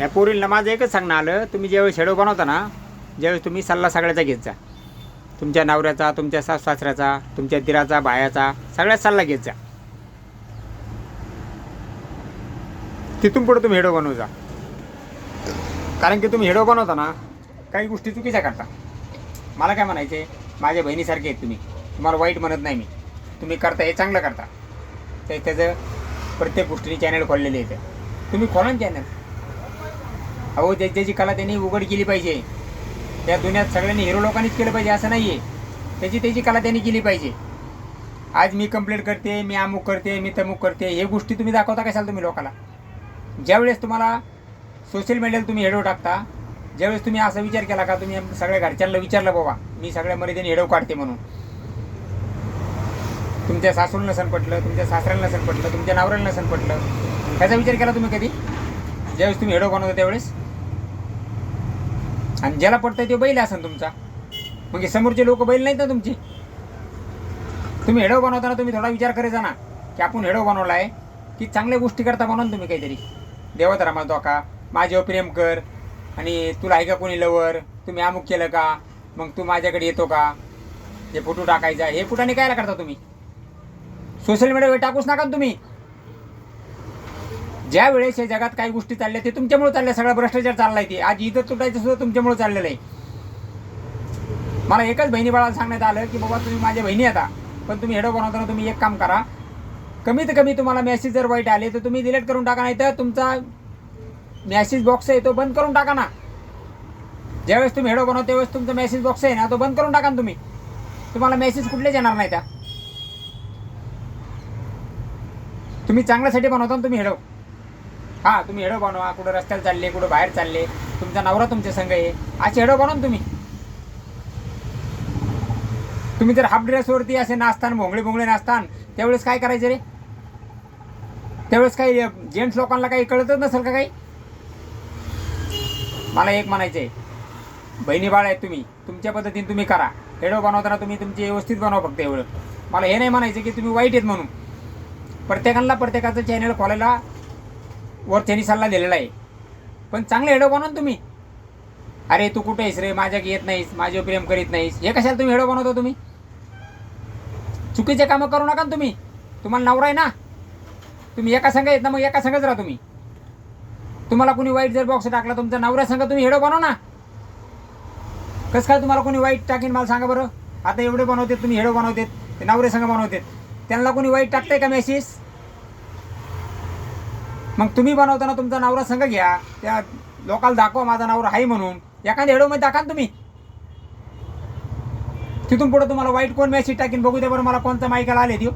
या पोरीला माझं एकच सांगणं आलं, तुम्ही ज्यावेळेस शेडो बनवता ना, ज्यावेळेस तुम्ही सल्ला सगळ्याचा घेत जा. तुमच्या नवऱ्याचा, तुमच्या सासऱ्याचा, तुमच्या दिराचा, बायाचा, सगळ्यात सल्ला घेत जा. तिथून पुढे तुम्ही हेडो बनवू जा. कारण की तुम्ही हेडो बनवता ना, काही गोष्टी चुकीच्या करता. मला काय म्हणायचे, माझ्या बहिणीसारखे आहेत तुम्ही, तुम्हाला वाईट म्हणत नाही मी. तुम्ही करता हे चांगलं करता. ते त्याचं प्रत्येक गोष्टीने चॅनल खोललेले आहेत. तुम्ही खोला ना चॅनल. अहो ज्याची कला त्यांनी उघड केली पाहिजे. या दुनियात सगळ्यांनी हिरो लोकांनीच केलं पाहिजे असं नाही आहे. त्याची कला त्यांनी केली पाहिजे. आज मी कंप्लेंट करते, मी अमुक करते, मी तमुक करते, हे गोष्टी तुम्ही दाखवता कशाला तुम्ही लोकांना. ज्यावेळेस तुम्हाला सोशल मीडियाला तुम्ही हेडो टाकता, ज्यावेळेस तुम्ही असा विचार केला का, तुम्ही सगळ्या घरच्यांना विचारलं बाबा मी सगळ्या मर्यादेने हेडो काढते म्हणून, तुमच्या सासूला नसन पटलं, तुमच्या सासऱ्याला नसन पटलं, तुमच्या नवऱ्याला नसन पटलं, ह्याचा विचार केला तुम्ही कधी? ज्यावेळेस तुम्ही हेडो बनवता त्यावेळेस. आणि ज्याला पडतंय ते बैल असेल तुमचा. मग समोरचे लोक बैल नाहीत ना तुमची. तुम्ही हेडो बनवताना तुम्ही थोडा विचार करायचा ना, की आपण हेडो बनवला आहे की चांगल्या गोष्टी करता बनवून तुम्ही काहीतरी. देवात रमा धोका, माझ्यावर प्रेम कर, आणि तुला आहे का कोणी लवर, तुम्ही अमुक केलं का, मग तू माझ्याकडे येतो का, हे फोटो टाकायचा. हे कुठाने कायला करता तुम्ही? सोशल मीडियावर टाकूच नका तुम्ही. ज्या वेळेस या जगात काही गोष्टी चालल्या ते तुमच्यामुळे चालल्या. सगळा भ्रष्टाचार चाललाय. ते आज इथं तुटायचं सुद्धा तुमच्यामुळे चाललेलं आहे. मला एकच बहिणी बाळाला सांगण्यात आलं की बाबा तुम्ही माझ्या बहिणी आता, पण तुम्ही हेडो बनवताना तुम्ही एक काम करा, कमीत कमी तुम्हाला मेसेज जर वाईट आले तर तुम्ही डिलीट करून टाका. नाही तर तुमचा मेसेज बॉक्स आहे तो बंद करून टाका ना. ज्यावेळेस तुम्ही हेडो बनवता त्यावेळेस तुमचा मेसेज बॉक्स आहे ना तो बंद करून टाका ना तुम्ही. तुम्हाला मेसेज कुठलेच येणार नाही. त्या तुम्ही चांगल्यासाठी बनवता ना तुम्ही हेडो. हां, तुम्ही हेडो बनवा. कुठं रस्त्याला चालले, कुठं बाहेर चालले, तुमचा नवरा तुमच्या संग आहे, असे हेडो बनवून तुम्ही. तुम्ही जर हाफ ड्रेसवरती असे नाचताना, भोंगळे नाचतान, त्यावेळेस काय करायचं रे? त्यावेळेस काही जेंट्स लोकांना काही कळतच नसेल का काही? मला एक म्हणायचं आहे, बहिणी बाळ आहेत तुम्ही, तुमच्या पद्धतीने तुम्ही करा. हेडो बनवताना तुम्ही तुमची व्यवस्थित बनवा फक्त एवढं. मला हे नाही म्हणायचं की तुम्ही वाईट आहेत म्हणून. प्रत्येकाचं चॅनल खोलायला वरच्यानी सल्ला दिलेला आहे, पण चांगले हेडो बनवा तुम्ही. अरे तू कुठे आहेस रे, माझ्याकडे येत नाहीस, माझ्यावर प्रेम करीत नाहीस, हे कशाला तुम्ही हेडो बनवतो तुम्ही? चुकीचे कामं करू नका ना तुम्ही. तुम्हाला नवरा आहे ना, तुम्ही एका संघ येत ना, मग एका संघच राहा तुम्ही. तुम्हाला कोणी वाईट जर बॉक्स टाकला तुमच्या नवऱ्या संघ, तुम्ही हेडो बनवा ना. कसं काय तुम्हाला कोणी वाईट टाकीन मला सांगा बरं. आता एवढे बनवते तुम्ही हेडो बनवते, ते नवरे संघ बनवते, त्यांना कोणी वाईट टाकतंय का मेसेज? मग तुम्ही बनवताना तुमचा नवरा संघ घ्या, त्या लोकांना दाखवा माझा नवरा आहे म्हणून. एखाद्या हेडोमध्ये टाका ना तुम्ही. तिथून पुढे तुम्हाला वाईट कोण मेसेज टाकीन बघू द्या बरं मला, कोणता माईकाला आले देऊ.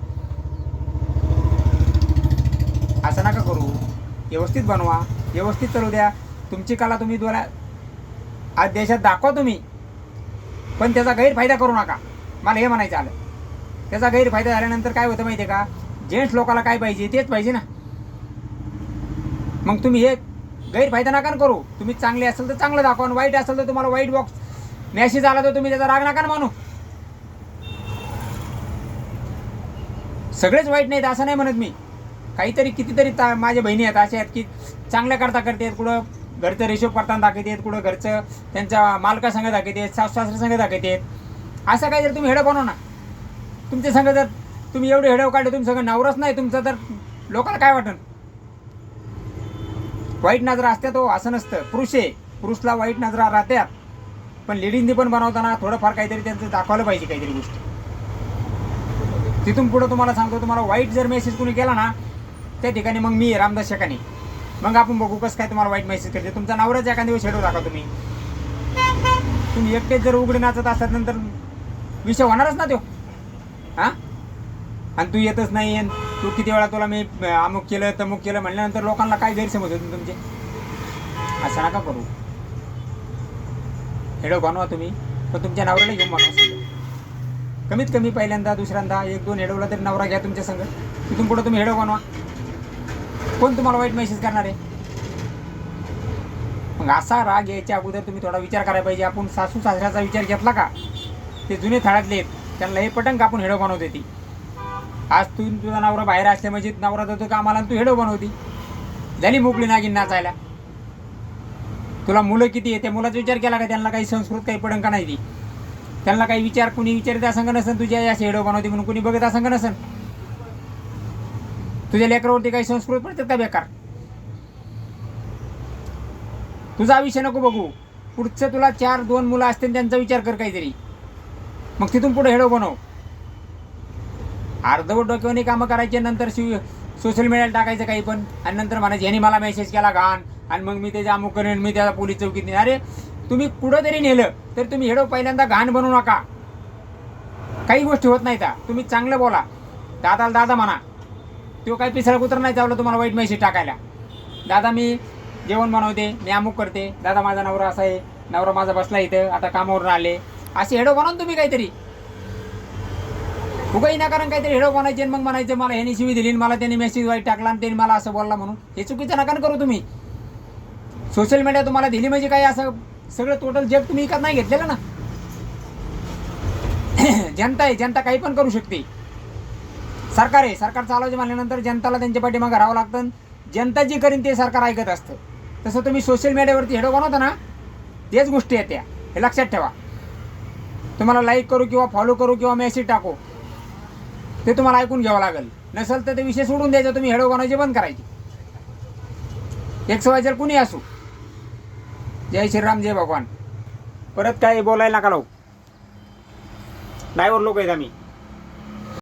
असं नका करू. व्यवस्थित बनवा, व्यवस्थित चालू द्या. तुमची कला तुम्ही दोला आज देशात दाखवा तुम्ही, पण त्याचा गैरफायदा करू नका. मला हे म्हणायचं आलं. त्याचा गैरफायदा झाल्यानंतर काय होतं माहिती आहे का, जेंट्स लोकांना काय पाहिजे तेच पाहिजे ना. मग तुम्ही हे गैरफायदा नका करू. तुम्ही चांगले असेल तर चांगलं दाखवा, वाईट असेल तर तुम्हाला वाईट बॉक्स मेसेज आला तर तुम्ही त्याचा राग नका ना मानू. सगळेच वाईट नाहीत असं नाही म्हणत मी. काहीतरी कितीतरी माझ्या बहिणी आहेत अशा आहेत की चांगल्या करता करतात, कुठं घरचं रेशो करताना दाखवतात, कुठं घरचं त्यांच्या मालकासंग दाखवतात, सासू संघ दाखवतात. असं काही जर तुम्ही हेडो बनव ना. तुमच्या संघ जर तुम्ही एवढे हेडो काढले, तुमच्या संघ नवराच नाही तुमचं, तर लोकांना काय वाटन? वाईट नजरा असते तो असं नसतं. पुरुष आहे, पुरुषला वाईट नजरा राहत्यात, पण लेडीजनी पण बनवताना थोडंफार काहीतरी त्यांचं दाखवलं पाहिजे काहीतरी गोष्टी. तिथून पुढं तुम्हाला सांगतो, तुम्हाला वाईट जर मेसेज कोणी केला ना त्या ठिकाणी, मग मी रामदास शेकानी, मग आपण बघू कसं काय तुम्हाला वाईट मेसेज करते. तुमचा नवऱ्याचा एखाद्या दिवस हेडो टाका तुम्ही. तुम्ही एकटेच जर उघडे नाचत असतात नंतर विषय होणारच ना तो. हां, आणि तू येतच नाही, तू किती वेळा तुला मी अमुक केलं तमुक केलं म्हणल्यानंतर लोकांना काय गैरसमज होते तुमचे. असं नका करू. हेडो बनवा तुम्ही, पण तुमच्या नवऱ्याला घेऊन बनवा. कमीत कमी पहिल्यांदा दुसऱ्यांदा 1-2 हेडोला तरी नवरा घ्या तुमच्या संग. तिथून पुढे तुम्ही हेडो बनवा. कोण तुम्हाला वाईट मेसेज करणार आहे? मग असा राग यायच्या अगोदर तुम्ही थोडा विचार करायला पाहिजे. आपण सासू सासऱ्याचा विचार घेतला का? ते जुने थाळ्यातले आहेत, त्यांना हे पटंग आपण हेडो बनवते ती. आज तुझा नवरा बाहेर असल्या म्हणजे नवरा जातो कामाला, तू हेडो बनवती, झाली मोकळी नागिन नाचायला. तुला मुलं किती आहे त्या मुलाचा विचार केला का? त्यांना काही संस्कृत काही पडन का नाही ती? त्यांना काही विचार कुणी विचारित असं नसन तुझ्या या शेडो बनवते म्हणून कुणी बघत असं नसन? तुझ्या लेकरावरती काही संस्कृत पडतात का बेकार? तुझा विषय नको बघू. पुढचं तुला 2 मुलं असतील त्यांचा विचार कर काहीतरी. मग तिथून पुढे हेडो बनव. अर्धवट डोक्याने कामं करायचे, नंतर सोशल मीडियाला टाकायचं काही पण, आणि नंतर म्हणायचं ह्यानी मला मेसेज केला घाण आणि मग मी त्याच्या अमुक करेन, मी त्याला पोलीस चौकीत नाही. अरे तुम्ही कुठं तरी नेलं तर तुम्ही हेडो पहिल्यांदा घाण बनवू नका. काही गोष्टी होत नाही त्या. तुम्ही चांगलं बोला. दादाला दादा म्हणा. तो काही पिसळ कुत्र नाही चावलं तुम्हाला वाईट मेसेज टाकायला. दादा मी जेवण बनवते, मी अमुक करते, दादा माझा नवरा असा आहे, नवरा माझा बसला इथं, आता कामावरून आले, असे हेडो बनवा तुम्ही काहीतरी. उगाही ना कारण काहीतरी हेडो बनायचे मग म्हणायचं मला ह्यानी शिवी दिली, मला त्यांनी मेसेज वाईट टाकला आणि त्यांनी मला असं बोलला म्हणून. हे चुकीचं नका करू तुम्ही. सोशल मीडिया तुम्हाला दिली म्हणजे काय असं सगळं टोटल जग तुम्ही विकत नाही घेतलेलं ना. जनता आहे, जनता काही पण करू शकते. सरकार आहे, सरकार चालवायचं म्हणल्यानंतर जनताला त्यांच्या पाठीमागे राहावं लागतं. जनता जी करीन ते सरकार ऐकत असतं. तसं तुम्ही सोशल मीडियावरती हेडो बनवता ना, तेच गोष्टी आहेत त्या, हे लक्षात ठेवा. तुम्हाला लाईक करू किंवा फॉलो करू किंवा मेसेज टाकू ते तुम्हाला ऐकून घ्यावं लागेल. नसेल तर ते विषय सोडून द्यायचा. तुम्ही हेडो बनायचे बंद करायचे. XYZ कुणी असू. जय श्रीराम, जय भगवान. परत काय बोलायला नका लावू. लाईव्हवर लोक आहेत आम्ही.